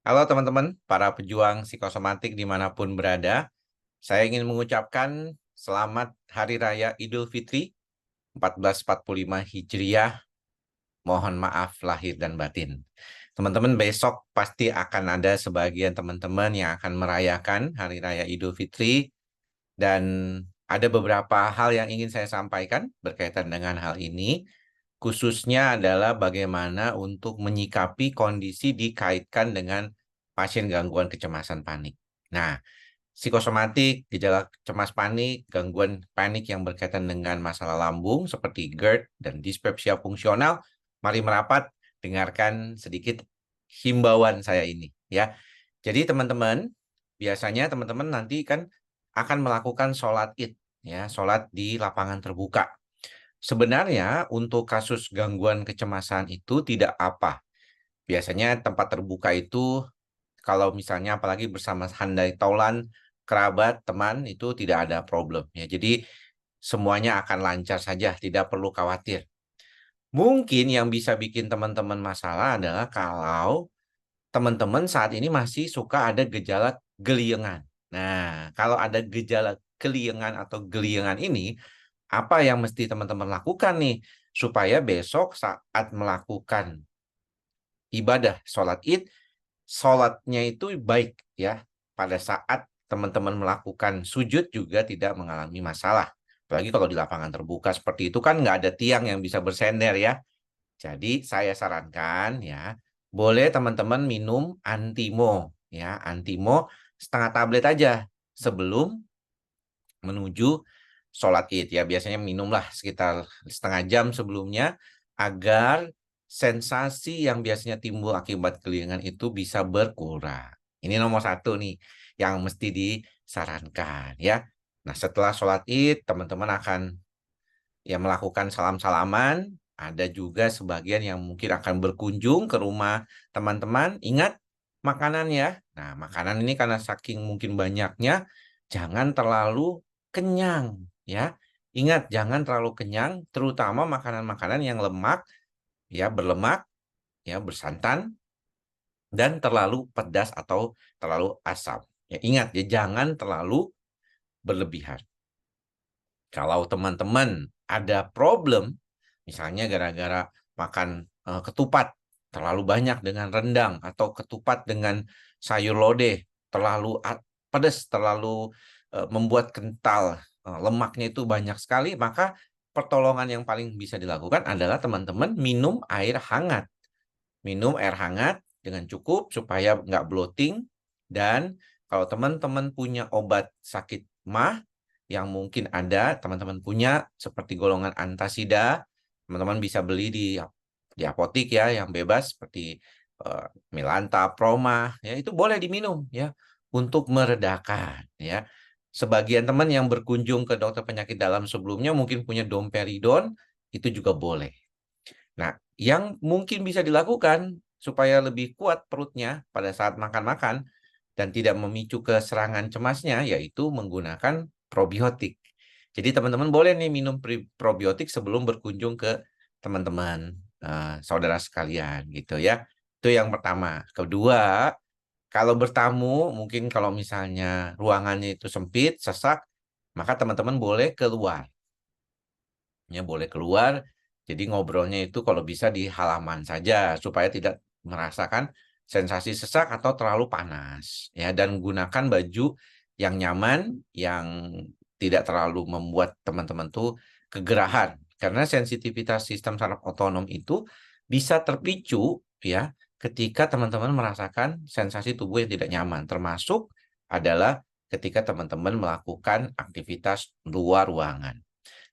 Halo teman-teman, para pejuang psikosomatik dimanapun berada. Saya ingin mengucapkan selamat Hari Raya Idul Fitri 1445 Hijriah. Mohon maaf lahir dan batin. Teman-teman, besok pasti akan ada sebagian teman-teman yang akan merayakan Hari Raya Idul Fitri. Dan ada beberapa hal yang ingin saya sampaikan berkaitan dengan hal ini. Khususnya adalah bagaimana untuk menyikapi kondisi dikaitkan dengan pasien gangguan kecemasan panik. Nah, psikosomatik, gejala cemas panik, gangguan panik yang berkaitan dengan masalah lambung seperti GERD dan dispepsia fungsional. Mari merapat, dengarkan sedikit himbauan saya ini ya. Jadi teman-teman, biasanya teman-teman nanti kan akan melakukan sholat id ya, sholat di lapangan terbuka. Sebenarnya untuk kasus gangguan kecemasan itu tidak apa. Biasanya tempat terbuka itu kalau misalnya apalagi bersama handai taulan, kerabat, teman itu tidak ada problem ya. Jadi semuanya akan lancar saja, tidak perlu khawatir. Mungkin yang bisa bikin teman-teman masalah adalah kalau teman-teman saat ini masih suka ada gejala geliengan. Nah, kalau ada gejala geliengan atau geliengan ini, apa yang mesti teman-teman lakukan nih supaya besok saat melakukan ibadah sholat id, sholatnya itu baik ya. Pada saat teman-teman melakukan sujud juga tidak mengalami masalah. Apalagi kalau di lapangan terbuka seperti itu kan nggak ada tiang yang bisa bersender ya. Jadi saya sarankan ya, boleh teman-teman minum Antimo ya, Antimo setengah tablet aja sebelum menuju sholat id ya. Biasanya minumlah sekitar setengah jam sebelumnya agar sensasi yang biasanya timbul akibat keliengan itu bisa berkurang. Ini nomor satu nih yang mesti disarankan ya. Nah setelah sholat id teman-teman akan ya melakukan salam-salaman. Ada juga sebagian yang mungkin akan berkunjung ke rumah teman-teman. Ingat makanan ya. Nah makanan ini karena saking mungkin banyaknya jangan terlalu kenyang ya. Ingat jangan terlalu kenyang, terutama makanan-makanan yang lemak ya, berlemak ya, bersantan dan terlalu pedas atau terlalu asam. Ya ingat ya jangan terlalu berlebihan. Kalau teman-teman ada problem misalnya gara-gara makan ketupat terlalu banyak dengan rendang atau ketupat dengan sayur lodeh terlalu pedas, terlalu membuat kental, lemaknya itu banyak sekali, maka pertolongan yang paling bisa dilakukan adalah teman-teman minum air hangat. Minum air hangat dengan cukup supaya nggak bloating. Dan kalau teman-teman punya obat sakit MAH yang mungkin ada, teman-teman punya seperti golongan antasida, teman-teman bisa beli di apotik ya yang bebas seperti Milanta, Proma, ya itu boleh diminum ya untuk meredakan ya. Sebagian teman yang berkunjung ke dokter penyakit dalam sebelumnya mungkin punya domperidon, itu juga boleh. Nah, yang mungkin bisa dilakukan supaya lebih kuat perutnya pada saat makan-makan dan tidak memicu keserangan cemasnya, yaitu menggunakan probiotik. Jadi teman-teman boleh nih minum probiotik sebelum berkunjung ke teman-teman, saudara sekalian gitu ya. Itu yang pertama. Kedua, kalau bertamu, mungkin kalau misalnya ruangannya itu sempit, sesak, maka teman-teman boleh keluar. Ya, boleh keluar. Jadi ngobrolnya itu kalau bisa di halaman saja supaya tidak merasakan sensasi sesak atau terlalu panas ya, dan gunakan baju yang nyaman yang tidak terlalu membuat teman-teman tuh kegerahan karena sensitivitas sistem saraf otonom itu bisa terpicu ya ketika teman-teman merasakan sensasi tubuh yang tidak nyaman, termasuk adalah ketika teman-teman melakukan aktivitas luar ruangan.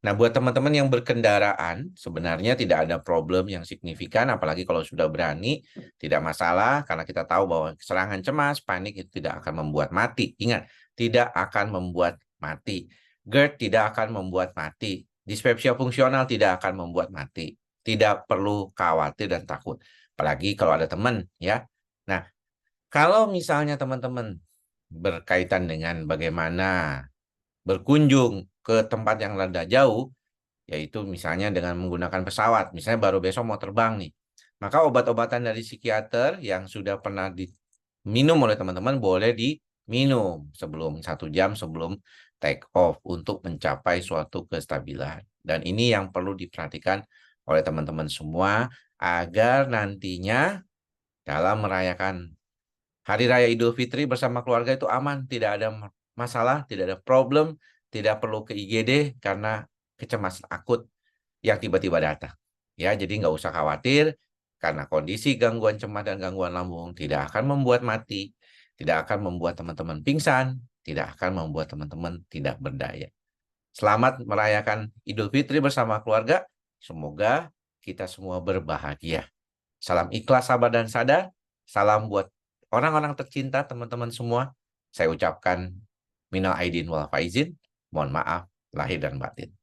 Nah, buat teman-teman yang berkendaraan, sebenarnya tidak ada problem yang signifikan, apalagi kalau sudah berani, tidak masalah, karena kita tahu bahwa serangan cemas, panik itu tidak akan membuat mati. Ingat, tidak akan membuat mati. GERD tidak akan membuat mati. Dispepsia fungsional tidak akan membuat mati. Tidak perlu khawatir dan takut. Apalagi kalau ada teman, ya. Nah, kalau misalnya teman-teman berkaitan dengan bagaimana berkunjung ke tempat yang rada jauh, yaitu misalnya dengan menggunakan pesawat, misalnya baru besok mau terbang nih, maka obat-obatan dari psikiater yang sudah pernah minum oleh teman-teman boleh diminum sebelum 1 jam sebelum take off untuk mencapai suatu kestabilan. Dan ini yang perlu diperhatikan oleh teman-teman semua agar nantinya dalam merayakan Hari Raya Idul Fitri bersama keluarga itu aman, tidak ada masalah, tidak ada problem, tidak perlu ke IGD karena kecemasan akut yang tiba-tiba datang. Ya, jadi nggak usah khawatir karena kondisi gangguan cemas dan gangguan lambung tidak akan membuat mati, tidak akan membuat teman-teman pingsan, tidak akan membuat teman-teman tidak berdaya. Selamat merayakan Idul Fitri bersama keluarga. Semoga kita semua berbahagia. Salam ikhlas, sabar, dan sadar. Salam buat orang-orang tercinta, teman-teman semua. Saya ucapkan minal aidin wal faizin. Mohon maaf, lahir dan batin.